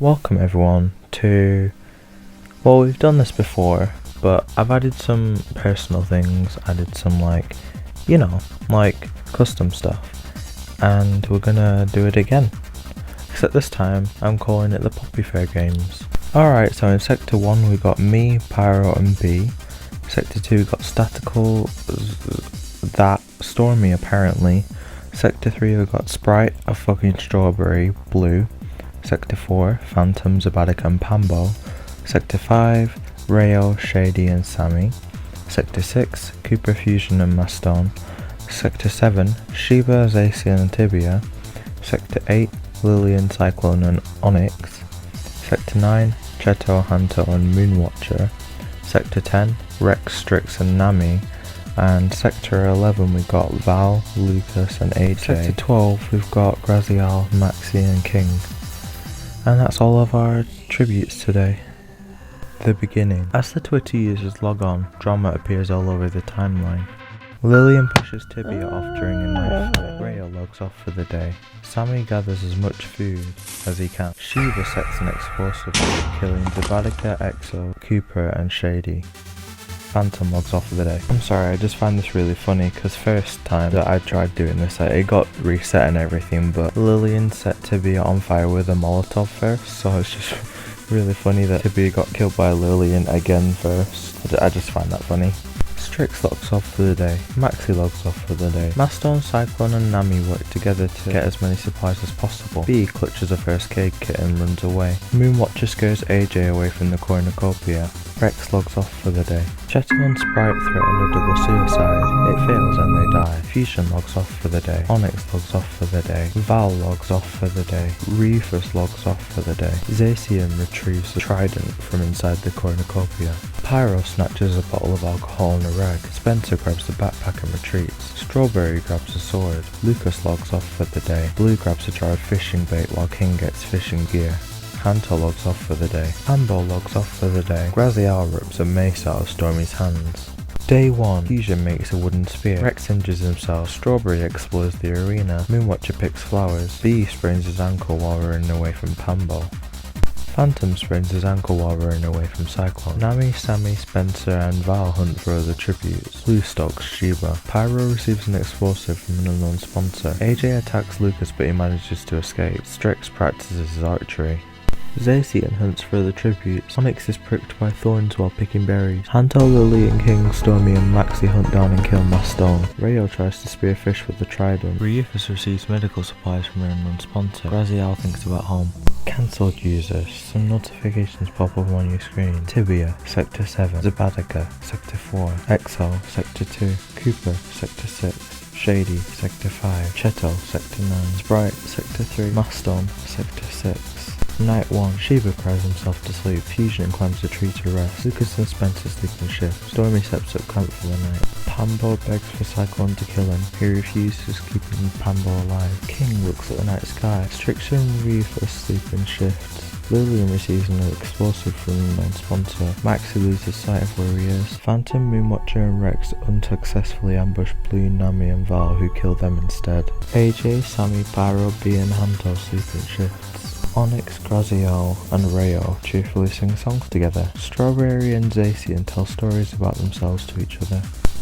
Welcome everyone to, well, we've done this before, but I've added some personal things, added some like custom stuff, and we're gonna do it again. Except this time, I'm calling it the Popufur Games. Alright, so in Sector 1 we got me, Pyro and B. Sector 2 we got Statical, that, Stormy apparently. Sector 3 we got Sprite, a fucking strawberry, Blue. Sector 4, Phantom, Zabadica and Pambo. Sector 5, Rayo, Shady and Sammy. Sector 6, Cooper, Fusion and Mastone. Sector 7, Sheba, Zacian and Tibia. Sector 8, Lillian, Cyclone and Onyx. Sector 9, Cheto, Hanto and Moonwatcher. Sector 10, Rex, Strix and Nami. And Sector 11 we've got Val, Lucas and AJ. Sector 12 we've got Grazial, Maxi and King. And that's all of our tributes today. The beginning. As the Twitter users log on, drama appears all over the timeline. Lillian pushes Tibia off during a knife fight. Rayo logs off for the day. Sammy gathers as much food as he can. Sheba sets an explosive, killing Zabadica, Exo, Cooper and Shady. Phantom logs off for the day. I'm sorry, I just find this really funny because first time that I tried doing this, it got reset and everything, but Lillian set Tibia on fire with a Molotov first, so it's just really funny that Tibia got killed by Lillian again first. I just find that funny. Strix logs off for the day. Maxi logs off for the day. Mastone, Cyclone and Nami work together to get as many supplies as possible. B clutches a first aid kit and runs away. Moonwatcher scares AJ away from the cornucopia. Rex logs off for the day. Cheto and Sprite threaten a double suicide. It fails and they die. Fusion logs off for the day. Onyx logs off for the day. Val logs off for the day. Rufus logs off for the day. Zacian retrieves the trident from inside the cornucopia. Pyro snatches a bottle of alcohol and a rag. Spencer grabs the backpack and retreats. Strawberry grabs a sword. Lucas logs off for the day. Blue grabs a jar of fishing bait while King gets fishing gear. Hanto logs off for the day. Ambo logs off for the day. Grazial rips a mace out of Stormy's hands. Day 1. Fusion makes a wooden spear. Rex injures himself. Strawberry explores the arena. Moonwatcher picks flowers. B sprains his ankle while running away from Pambo. Phantom sprains his ankle while running away from Cyclone. Nami, Sammy, Spencer and Val hunt for other tributes. Blue stalks Sheba. Pyro receives an explosive from an unknown sponsor. AJ attacks Lucas but he manages to escape. Strix practices his archery. Zacian hunts for the tributes. Onyx is pricked by thorns while picking berries. Hanto, Lily and King, Stormy and Maxi hunt down and kill Mastone. Rayo tries to spear fish with the trident. Rufus receives medical supplies from an unknown sponsor. Grazial thinks about home. Cancelled users. Some notifications pop up on your screen. Tibia, Sector 7. Zabadica, Sector 4. Exo, Sector 2. Cooper, Sector 6. Shady, Sector 5. Cheto, Sector 9. Sprite, Sector 3. Mastone, Sector 6. Night 1. Sheba cries himself to sleep. Fusion climbs a tree to rest. Lucas and Spencer sleep in shift. Stormy sets up camp for the night. Pambo begs for Cyclone to kill him. He refuses, keeping Pambo alive. King looks at the night sky. Strix and Rufus sleep in shifts. Lillian receives an explosive from a non-sponsor. Maxi loses sight of where he is. Phantom, Moonwatcher and Rex unsuccessfully ambush Blue, Nami and Val, who kill them instead. AJ, Sammy, Pyro, B and Hanto sleep in shifts. Onyx, Grazial and Rayo cheerfully sing songs together. Strawberry and Zacian tell stories about themselves to each other.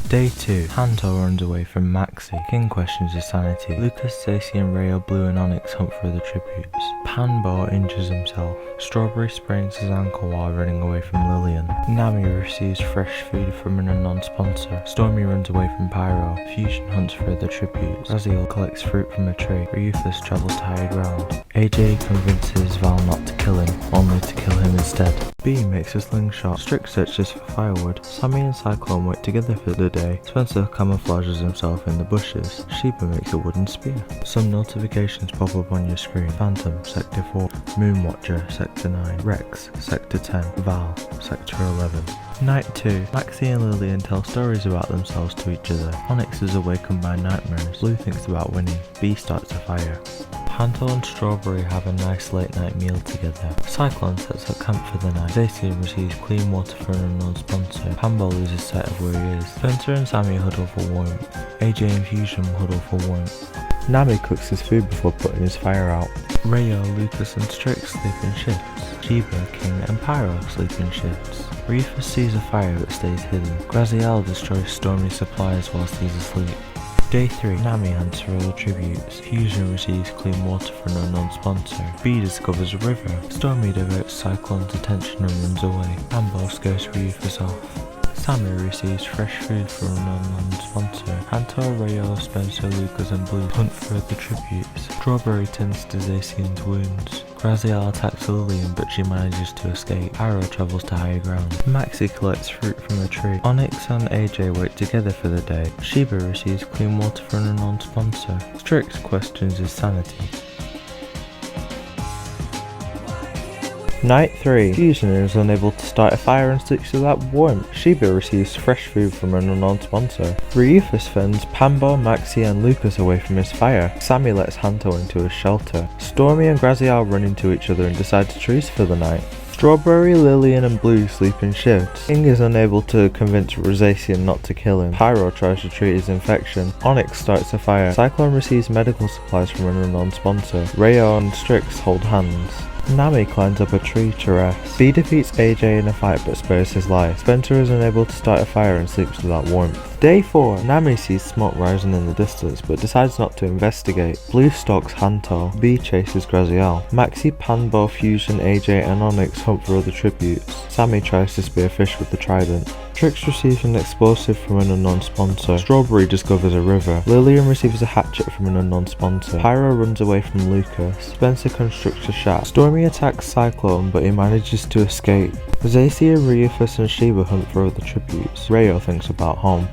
Day 2. Hanto runs away from Maxi. King questions his sanity. Lucas, Zacian, Rayo, Blue and Onyx hunt for the tributes. Pambo injures himself. Strawberry sprains his ankle while running away from Lillian. Nami receives fresh food from an unknown sponsor. Stormy runs away from Pyro. Fusion hunts for the tributes. Grazial collects fruit from a tree. Rufus travels to higher ground. AJ convinces Val not to kill him, only to kill him instead. B makes a slingshot. Strix searches for firewood. Sammy and Cyclone work together for the day. Spencer camouflages himself in the bushes. Sheba makes a wooden spear. Some notifications pop up on your screen. Phantom, Sector 4. Moonwatcher, Sector 9. Rex, Sector 10. Val, Sector 11. Night 2. Maxi and Lillian tell stories about themselves to each other. Onyx is awakened by nightmares. Blue thinks about winning. B starts a fire. Hanto and Strawberry have a nice late night meal together. Cyclone sets up camp for the night. Zacian receives clean water from an unknown sponsor. Pambo loses sight of where he is. Spencer and Sammy huddle for warmth. AJ and Fusion huddle for warmth. Nami cooks his food before putting his fire out. Rayo, Lucas and Strix sleep in shifts. Sheba, King and Pyro sleep in shifts. Rufus sees a fire but stays hidden. Graziel destroys Stormy's supplies whilst he's asleep. Day 3, Nami hands for all the tributes. Fusion receives clean water from an unknown sponsor. B discovers a river. Stormy diverts Cyclone's attention and runs away. Amber scares Rufus off. Sammy receives fresh food from an unknown sponsor. Hantor, Rayo, Spencer, Lucas and Blue hunt for the tributes. Strawberry tends to Zacian's wounds. Graziel attacks Lillian but she manages to escape. Pyro travels to higher ground. Maxie collects fruit from a tree. Onyx and AJ work together for the day. Sheba receives clean water from an unknown sponsor. Strix questions his sanity. Night 3. Fusion is unable to start a fire and sticks to that warmth. Sheba receives fresh food from an unknown sponsor. Rufus fends Pambo, Maxie and Lucas away from his fire. Sammy lets Hanto into his shelter. Stormy and Graziel run into each other and decide to truce for the night. Strawberry, Lillian and Blue sleep in shifts. King is unable to convince Rosacian not to kill him. Pyro tries to treat his infection. Onyx starts a fire. Cyclone receives medical supplies from an unknown sponsor. Rayo and Strix hold hands. Nami climbs up a tree to rest. B defeats AJ in a fight but spares his life. Spencer is unable to start a fire and sleeps without warmth. Day 4. Nami sees smoke rising in the distance but decides not to investigate. Blue stalks Hanto. B chases Graziel. Maxie, Panbo, Fusion, AJ and Onyx hunt for other tributes. Sammy tries to spear fish with the trident. Trix receives an explosive from an unknown sponsor. Strawberry discovers a river. Lillian receives a hatchet from an unknown sponsor. Pyro runs away from Lucas. Spencer constructs a shack. Stormy attacks Cyclone but he manages to escape. Zacia, Rufus and Sheba hunt for other tributes. Rayo thinks about home.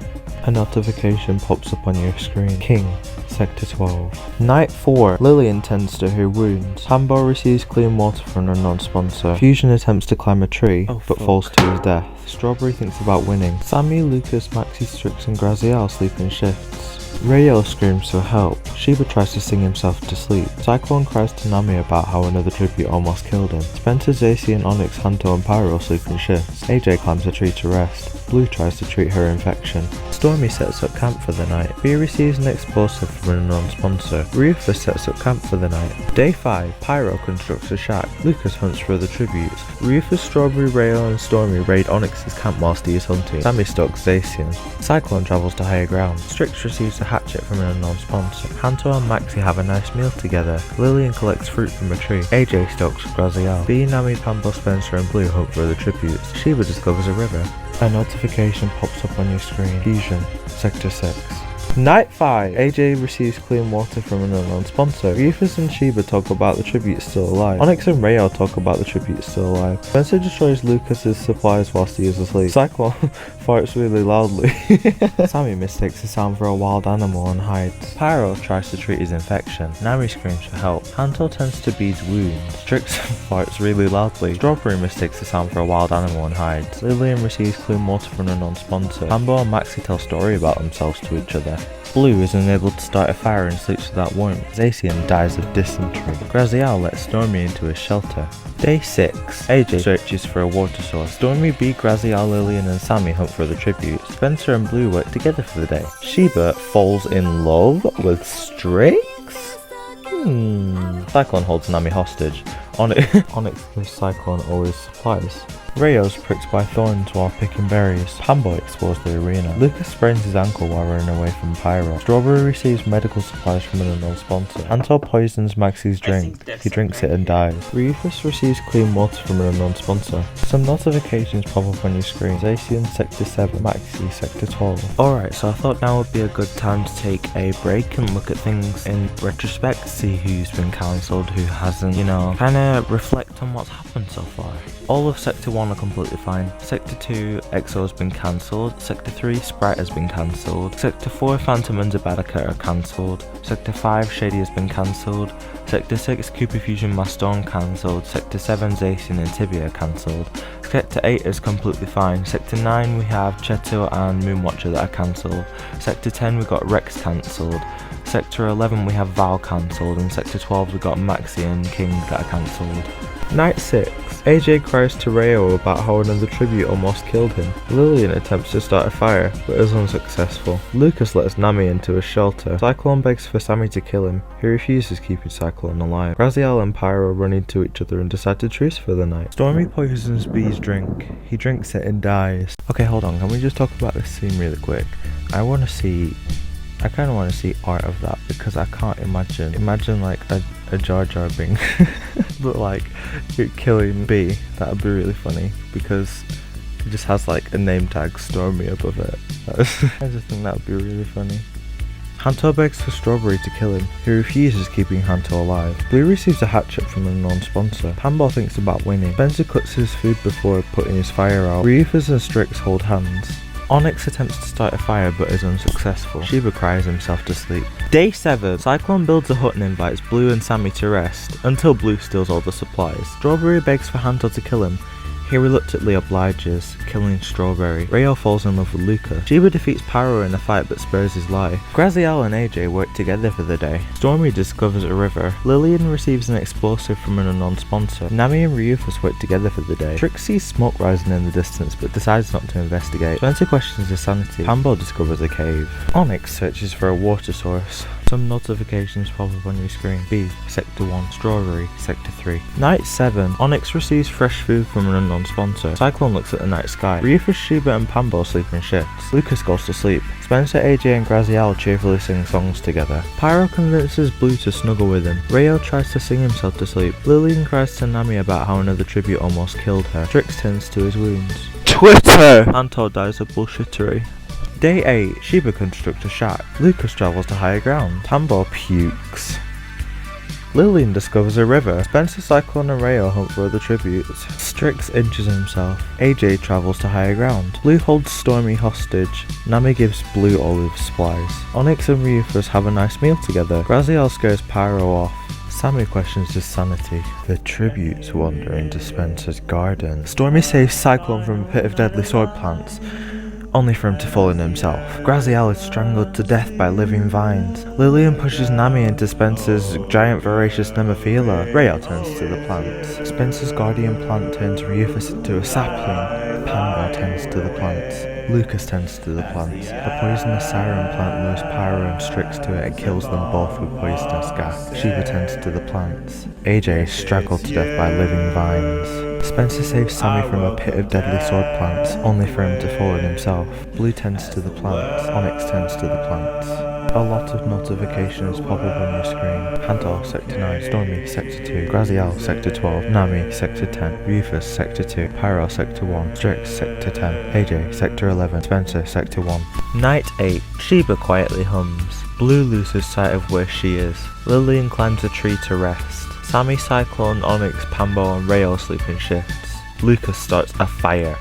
A notification pops up on your screen. King, Sector 12. Night 4. Lillian tends to her wounds. Pambo receives clean water from an unknown sponsor. Fusion attempts to climb a tree, but falls to his death. Strawberry thinks about winning. Sammy, Lucas, Maxie, Strix and Graziel sleep in shifts. Rayo screams for help. Sheba tries to sing himself to sleep. Cyclone cries to Nami about how another tribute almost killed him. Spencer, Zacian, Onyx, Hanto and Pyro sleep in shifts. AJ climbs a tree to rest. Blue tries to treat her infection. Stormy sets up camp for the night. B receives an explosive from an unknown sponsor. Rufus sets up camp for the night. Day 5. Pyro constructs a shack. Lucas hunts for other tributes. Rufus, Strawberry, Rayo and Stormy raid Onyx's camp whilst he is hunting. Sammy stalks Zacian. Cyclone travels to higher ground. Strix receives a hatchet from an unknown sponsor. Hanto and Maxie have a nice meal together. Lillian collects fruit from a tree. AJ stalks Graziel. B, Nami, Pambo, Spencer and Blue hunt for other tributes. Sheba discovers a river. A notification pops up on your screen. Fusion, Sector 6. Night 5. AJ receives clean water from an unknown sponsor. Rufus and Sheba talk about the tributes still alive. Onyx and Rayo talk about the tributes still alive. Spencer destroys Lucas's supplies whilst he is asleep. Cyclone farts really loudly. Sammy mistakes the sound for a wild animal and hides. Pyro tries to treat his infection. Nami screams for help. Hanto tends to Bede's wounds. Strix farts really loudly. Strawberry mistakes the sound for a wild animal and hides. Lillian receives clean water from an unknown sponsor. Pambo and Maxie tell a story about themselves to each other. Blue is unable to start a fire and sleeps without warmth. Zacian dies of dysentery. Graziel lets Stormy into his shelter. Day 6. AJ searches for a water source. Stormy, B, Graziel, Lillian and Sammy hunt for the tributes. Spencer and Blue work together for the day. Sheba falls in love with Strix? Cyclone holds Nami hostage. Onyx gives Cyclone all his supplies. Rayo's pricked by thorns while picking berries. Pambo explores the arena. Lucas sprains his ankle while running away from Pyro. Strawberry receives medical supplies from an unknown sponsor. Hanto poisons Maxie's drink. He drinks it and dies. Rufus receives clean water from an unknown sponsor. Some notifications pop up on your screen. Zacian, Sector 7. Maxie, Sector 12. Alright, so I thought now would be a good time to take a break and look at things in retrospect. See who's been cancelled, who hasn't, kind of reflect on what's happened so far. All of Sector 1 are completely fine. Sector 2, EXO has been cancelled. Sector 3, Sprite has been cancelled. Sector 4, Phantom and Zabadaka are cancelled. Sector 5, Shady has been cancelled. Sector 6, Cooper Fusion Maston cancelled. Sector 7, Zacian and Tibia are cancelled. Sector 8 is completely fine. Sector 9 we have Cheto and Moonwatcher that are cancelled. Sector 10 we got Rex cancelled. Sector 11 we have Val cancelled. And Sector 12 we got Maxie and King that are cancelled. Night 6. AJ cries to Rayo about how another tribute almost killed him. Lillian attempts to start a fire, but is unsuccessful. Lucas lets Nami into a shelter. Cyclone begs for Sammy to kill him. He refuses, keeping Cyclone alive. Graziel and Pyro run into each other and decide to truce for the night. Stormy poisons B's drink. He drinks it and dies. Okay, hold on, can we just talk about this scene really quick? I kind of want to see art of that, because I can't imagine like a Jar Jar Binks but like killing B. That would be really funny, because it just has like a name tag Stormy above it. I just think that would be really funny. Hanto begs for Strawberry to kill him. He refuses, keeping Hanto alive. Blue receives a hatchet from an unknown sponsor. Panball thinks about winning. Spencer cuts his food before putting his fire out. Rufus and Strix hold hands. Onyx attempts to start a fire but is unsuccessful. Shiba cries himself to sleep. Day 7. Cyclone builds a hut and invites Blue and Sammy to rest, until Blue steals all the supplies. Strawberry begs for Hanto to kill him. He reluctantly obliges, killing Strawberry. Rayo falls in love with Luca. Shiba defeats Pyro in a fight but spares his life. Graziel and AJ work together for the day. Stormy discovers a river. Lillian receives an explosive from an unknown sponsor. Nami and Rufus work together for the day. Trix sees smoke rising in the distance but decides not to investigate. Spencer questions his sanity. Pambo discovers a cave. Onyx searches for a water source. Some notifications pop up on your screen. B. Sector 1. Strawberry. Sector 3. Night 7. Onyx receives fresh food from an unknown sponsor. Cyclone looks at the night sky. Rufus, Shiba and Pambo sleep in shifts. Lucas goes to sleep. Spencer, AJ and Graziel cheerfully sing songs together. Pyro convinces Blue to snuggle with him. Rayo tries to sing himself to sleep. Lillian cries to Nami about how another tribute almost killed her. Strix tends to his wounds. Twitter! Anto dies of bullshittery. Day 8. Shiba constructs a shack. Lucas travels to higher ground. Pambo pukes. Lillian discovers a river. Spencer, Cyclone and Rayo hunt for other tributes. Strix injures himself. AJ travels to higher ground. Blue holds Stormy hostage. Nami gives Blue olive supplies. Onyx and Rufus have a nice meal together. Graziel scares Pyro off. Sammy questions his sanity. The tributes wander into Spencer's garden. Stormy saves Cyclone from a pit of deadly sword plants, only for him to fall in himself. Graziel is strangled to death by living vines. Lillian pushes Nami into Spencer's giant voracious Nemophila. Rayo turns to the plants. Spencer's guardian plant turns Rufus into a sapling. Pambo tends to the plants. Lucas tends to the plants. The poisonous siren plant lures Pyro and Strix to it and kills them both with poisonous gas. Shiba tends to the plants. AJ is strangled to death by living vines. Spencer saves Sammy from a pit of deadly sword plants, only for him to fall in himself. Blue tends to the plants. Onyx tends to the plants. A lot of notifications pop up on your screen. Hanto, Sector 9, Stormy, Sector 2, Graziel, Sector 12, Nami, Sector 10, Rufus, Sector 2, Pyro, Sector 1, Strix, Sector 10, AJ, Sector 11, Spencer, Sector 1. Night 8. Shiba quietly hums. Blue loses sight of where she is. Lillian climbs a tree to rest. Sammy, Cyclone, Onyx, Pambo and Rayo sleep in shifts. Lucas starts a fire.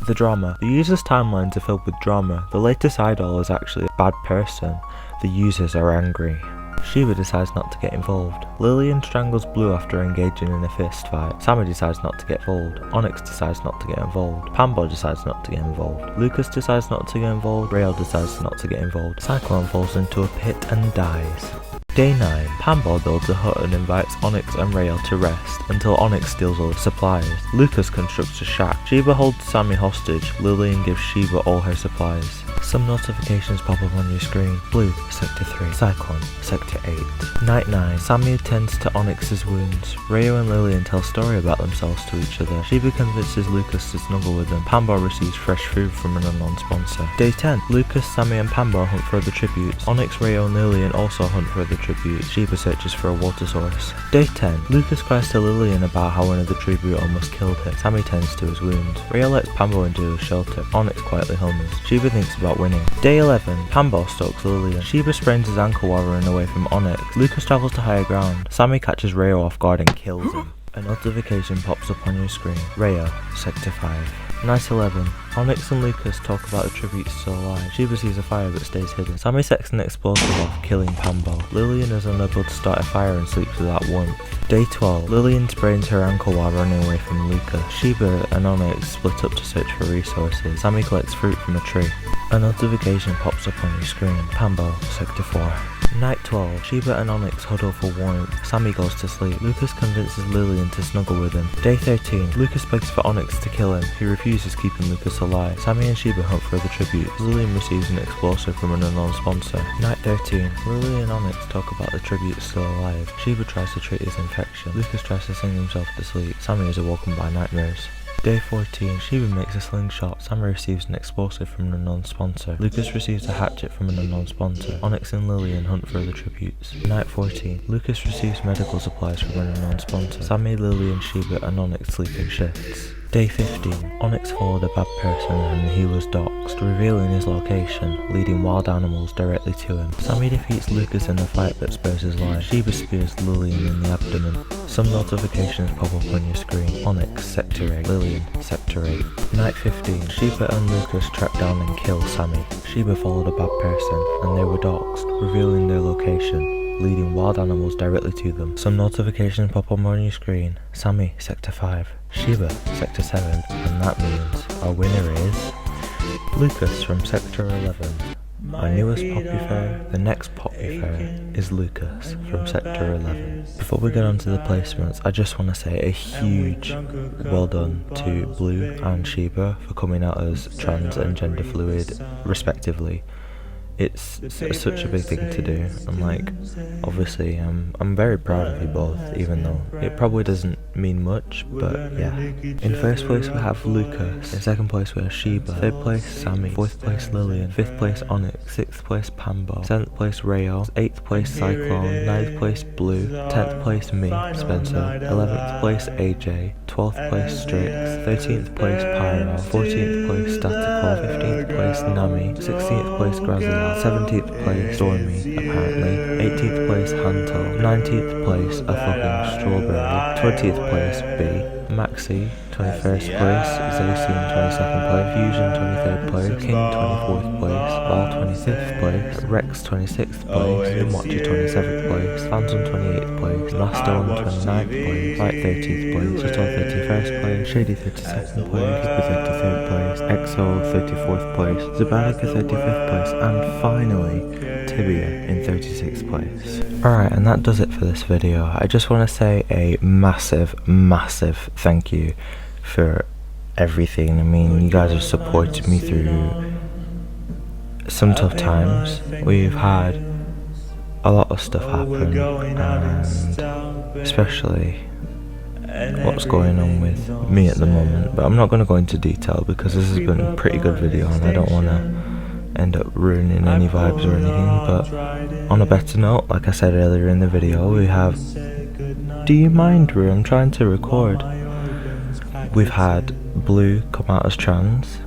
The drama. The user's timelines are filled with drama. The latest idol is actually a bad person. The users are angry. Shiba decides not to get involved. Lillian strangles Blue after engaging in a fist fight. Sammy decides not to get involved. Onyx decides not to get involved. Pambo decides not to get involved. Lucas decides not to get involved. Rayo decides not to get involved. Cyclone falls into a pit and dies. Day 9. Pambo builds a hut and invites Onyx and Rayo to rest, until Onyx steals all the supplies. Lucas constructs a shack. Shiba holds Sammy hostage. Lillian gives Shiba all her supplies. Some notifications pop up on your screen. Blue, Sector 3. Cyclone, Sector 8. Night 9. Sammy attends to Onyx's wounds. Rayo and Lillian tell a story about themselves to each other. Shiba convinces Lucas to snuggle with them. Pambo receives fresh food from an unknown sponsor. Day 10. Lucas, Sammy and Pambo hunt for other tributes. Onyx, Rayo and Lillian also hunt for other tributes. Shiba searches for a water source. Day 10. Lucas cries to Lillian about how another tribute almost killed him. Sammy tends to his wounds. Rayo lets Pambo into a shelter. Onyx quietly hums. Shiba thinks about winning. Day 11. Pambo stalks Lillian. Shiba sprains his ankle while running away from Onyx. Lucas travels to higher ground. Sammy catches Rayo off guard and kills him. A notification pops up on your screen. Rayo, Sector 5. Night 11. Onyx and Lucas talk about the tributes still alive. Sheba sees a fire but stays hidden. Sammy sets an explosive off, killing Pambo. Lillian is unable to start a fire and sleeps without warmth. Day 12. Lillian sprains her ankle while running away from Lucas. Sheba and Onyx split up to search for resources. Sammy collects fruit from a tree. A notification pops up on your screen. Pambo, Sector 4. Night 12. Sheba and Onyx huddle for warmth. Sammy goes to sleep. Lucas convinces Lillian to snuggle with him. Day 13. Lucas begs for Onyx to kill him. He refuses, keeping Lucas alive. Sammy and Sheba hunt for the tributes. Lillian receives an explosive from an unknown sponsor. Night 13. Lillian and Onyx talk about the tributes still alive. Sheba tries to treat his infection. Lucas tries to sing himself to sleep. Sammy is awoken by nightmares. Day 14. Sheba makes a slingshot. Sammy receives an explosive from an unknown sponsor. Lucas receives a hatchet from an unknown sponsor. Onyx and Lillian hunt for the tributes. Night 14. Lucas receives medical supplies from an unknown sponsor. Sammy, Lillian, Sheba and Onyx sleep in shifts. Day 15. Onyx followed a bad person and he was doxxed, revealing his location, leading wild animals directly to him. Sammy defeats Lucas in a fight that spares his life. Sheba spears Lillian in the abdomen. Some notifications pop up on your screen. Onyx, Sector 8. Lillian, Sector 8. Night 15. Sheba and Lucas track down and kill Sammy. Sheba followed a bad person and they were doxxed, revealing their location, leading wild animals directly to them. Some notifications pop up on your screen. Sammy, Sector 5. Sheba, Sector 7. And that means our winner is Lucas from Sector 11. Our newest Popufur, the next Popufur, is Lucas from Sector 11. Before we get on to the placements, I just want to say a huge well done to Blue and Sheba for coming out as trans and gender fluid, respectively. It's such a big thing to do, and like, obviously I'm very proud of you both, even though it probably doesn't mean much, but yeah. In first place we have Lucas, in second place we have Sheba, third place Sammy, fourth place Lillian, fifth place Onyx, sixth place Pambo, seventh place Rayo, eighth place Cyclone, ninth place Blue, 10th place me, Spencer, 11th place AJ, 12th place Strix, 13th place Pyro, 14th place Statical, 15th place Nami, 16th place Grazilla, 17th place Stormy, apparently, 18th place Hanto, 19th place a fucking strawberry, 20th place B, Maxi, 21st place, Zacian 22nd place, Fusion 23rd place, King 24th place, Val 25th place, Rex 26th place, Mochi 27th place, Phantom 28th place, Mastodon 29th place, Light 30th place, Shito 31st place, Shady 32nd place, Keeper 33rd place, EXO 34th place, Zabanica 35th place, and finally Tibia in 36th place. Alright, and that does it for this video. I just want to say a massive thank you for everything. I mean, you guys have supported me through some tough times. We've had a lot of stuff happen, and especially what's going on with me at the moment, but I'm not going to go into detail because this has been a pretty good video and I don't want to end up ruining any vibes or anything. But on a better note, like I said earlier in the video, we have Do You Mind, Rue? I'm trying to record. We've had Blue come out as trans.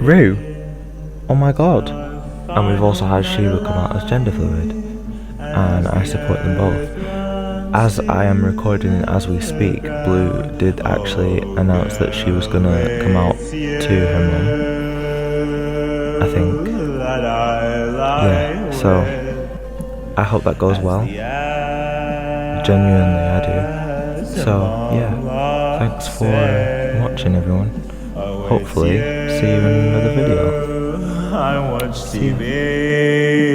Rue? Oh my god. And we've also had Sheba come out as gender fluid. And I support them both. As I am recording as we speak, Blue did actually announce that she was gonna come out to her mum, I think. Yeah, so I hope that goes well. Genuinely, I do. So yeah, thanks for watching, everyone. Hopefully see you in another video. See you.